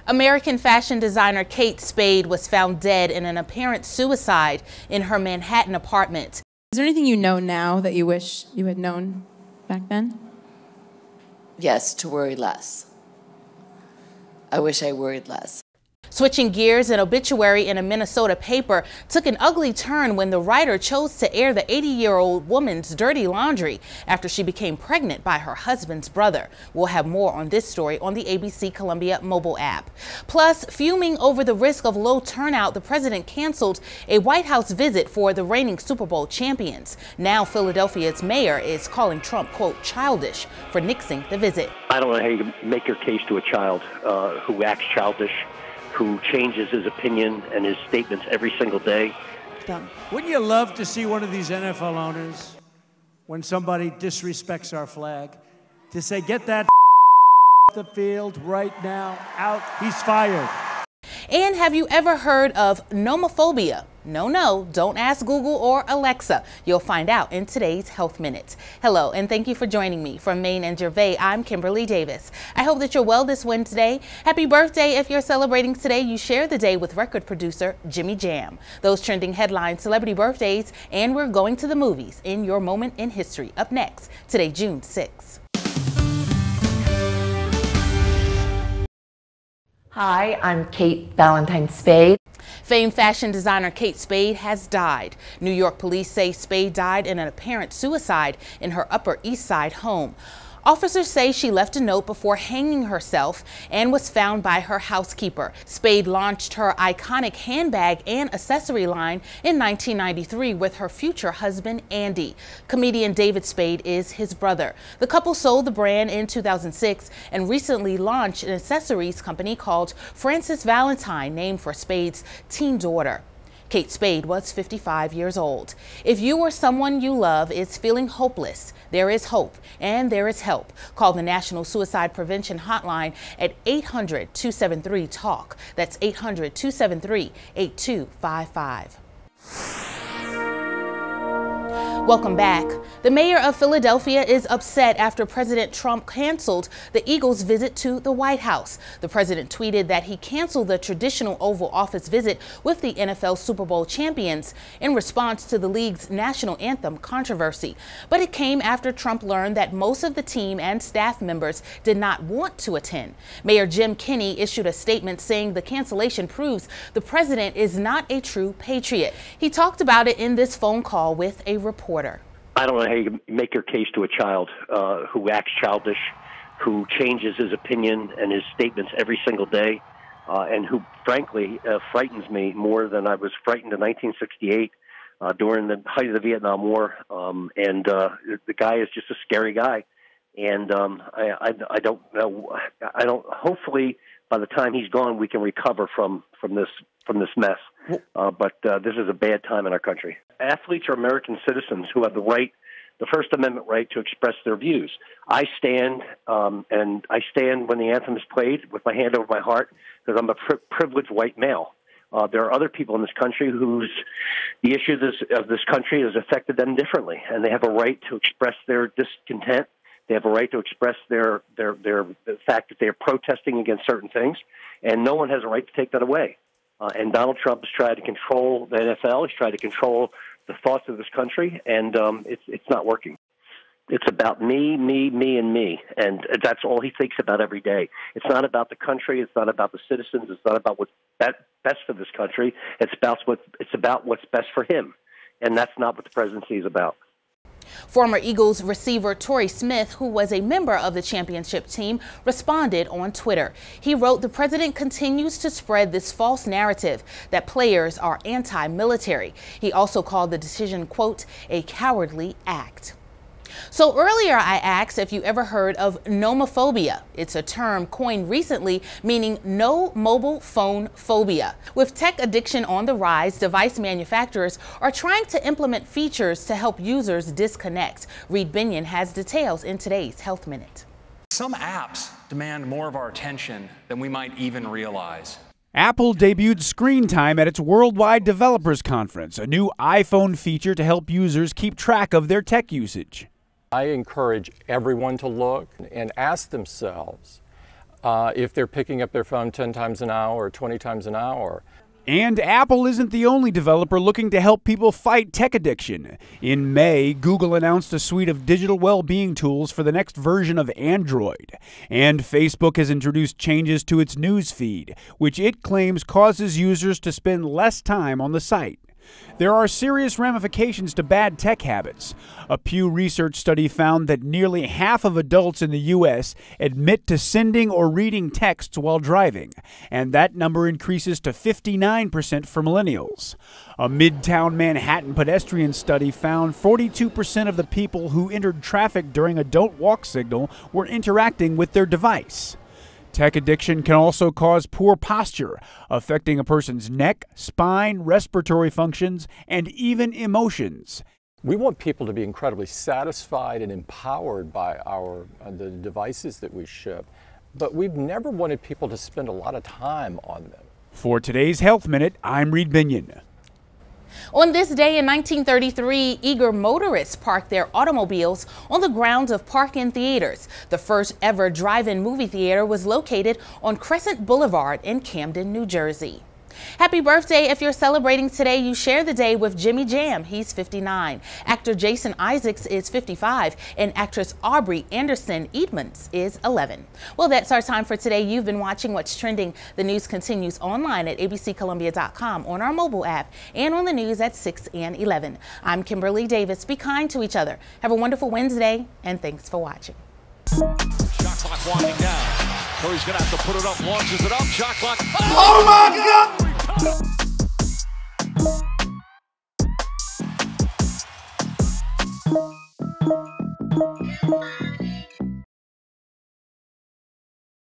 American fashion designer Kate Spade was found dead in an apparent suicide in her Manhattan apartment. Is there anything you know now that you wish you had known back then? Yes, to worry less. I wish I worried less. Switching gears, an obituary in a Minnesota paper took an ugly turn when the writer chose to air the 80-year-old woman's dirty laundry after she became pregnant by her husband's brother. We'll have more on this story on the ABC Columbia mobile app. Plus, fuming over the risk of low turnout, the president canceled a White House visit for the reigning Super Bowl champions. Now Philadelphia's mayor is calling Trump, quote, childish for nixing the visit. I don't know how you make your case to a child who acts childish, who changes his opinion and his statements every single day. Wouldn't you love to see one of these NFL owners, when somebody disrespects our flag, to say, get that off the field right now, out, he's fired. And have you ever heard of nomophobia? No, don't ask Google or Alexa. You'll find out in today's Health Minute. Hello, and thank you for joining me. From Maine and Gervais, I'm Kimberlei Davis. I hope that you're well this Wednesday. Happy birthday if you're celebrating today. You share the day with record producer Jimmy Jam. Those trending headlines, celebrity birthdays, and we're going to the movies in your moment in history. Up next, today, June 6th. Hi, I'm Kate Valentine Spade. Famed fashion designer Kate Spade has died. New York police say Spade died in an apparent suicide in her Upper East Side home. Officers say she left a note before hanging herself and was found by her housekeeper. Spade launched her iconic handbag and accessory line in 1993 with her future husband, Andy. Comedian David Spade is his brother. The couple sold the brand in 2006 and recently launched an accessories company called Frances Valentine, named for Spade's teen daughter. Kate Spade was 55 years old. If you or someone you love is feeling hopeless, there is hope and there is help. Call the National Suicide Prevention Hotline at 800-273-TALK. That's 800-273-8255. Welcome back. The mayor of Philadelphia is upset after President Trump canceled the Eagles' visit to the White House. The president tweeted that he canceled the traditional Oval Office visit with the NFL Super Bowl champions in response to the league's national anthem controversy. But it came after Trump learned that most of the team and staff members did not want to attend. Mayor Jim Kenney issued a statement saying the cancellation proves the president is not a true patriot. He talked about it in this phone call with a reporter. I don't know how you make your case to a child who acts childish, who changes his opinion and his statements every single day, and who, frankly, frightens me more than I was frightened in 1968 during the height of the Vietnam War. The guy is just a scary guy. And I don't know. Hopefully, by the time he's gone, we can recover from this mess. But this is a bad time in our country. Athletes are American citizens who have the right, the First Amendment right, to express their views. I stand when the anthem is played with my hand over my heart because I'm a privileged white male. There are other people in this country the issue of this country has affected them differently, and they have a right to express their discontent. They have a right to express the fact that they are protesting against certain things, and no one has a right to take that away. And Donald Trump has tried to control the NFL. He's tried to control the thoughts of this country, and it's not working. It's about me, and me, and that's all he thinks about every day. It's not about the country. It's not about the citizens. It's not about what's best for this country. It's about what's best for him, and that's not what the presidency is about. Former Eagles receiver Torrey Smith, who was a member of the championship team, responded on Twitter. He wrote, "The president continues to spread this false narrative that players are anti-military." He also called the decision, quote, a cowardly act. So earlier I asked if you ever heard of nomophobia. It's a term coined recently meaning no mobile phone phobia. With tech addiction on the rise, device manufacturers are trying to implement features to help users disconnect. Reed Binion has details in today's Health Minute. Some apps demand more of our attention than we might even realize. Apple debuted Screen Time at its Worldwide Developers Conference, a new iPhone feature to help users keep track of their tech usage. I encourage everyone to look and ask themselves, if they're picking up their phone 10 times an hour or 20 times an hour. And Apple isn't the only developer looking to help people fight tech addiction. In May, Google announced a suite of digital well-being tools for the next version of Android. And Facebook has introduced changes to its news feed, which it claims causes users to spend less time on the site. There are serious ramifications to bad tech habits. A Pew Research study found that nearly half of adults in the U.S. admit to sending or reading texts while driving, and that number increases to 59% for millennials. A Midtown Manhattan pedestrian study found 42% of the people who entered traffic during a don't walk signal were interacting with their device. Tech addiction can also cause poor posture, affecting a person's neck, spine, respiratory functions, and even emotions. We want people to be incredibly satisfied and empowered by the devices that we ship, but we've never wanted people to spend a lot of time on them. For today's Health Minute, I'm Reed Binion. On this day in 1933, eager motorists parked their automobiles on the grounds of Park-In Theaters. The first ever drive-in movie theater was located on Crescent Boulevard in Camden, New Jersey. Happy birthday if you're celebrating today. You share the day with Jimmy Jam. He's 59. Actor Jason Isaacs is 55. And actress Aubrey Anderson Edmonds is 11. Well, that's our time for today. You've been watching What's Trending. The news continues online at abccolumbia.com, on our mobile app, and on the news at 6 and 11. I'm Kimberlei Davis. Be kind to each other. Have a wonderful Wednesday, and thanks for watching. Shot clock winding down. Curry's going to have to put it up, launches it up, shot clock. Oh my God!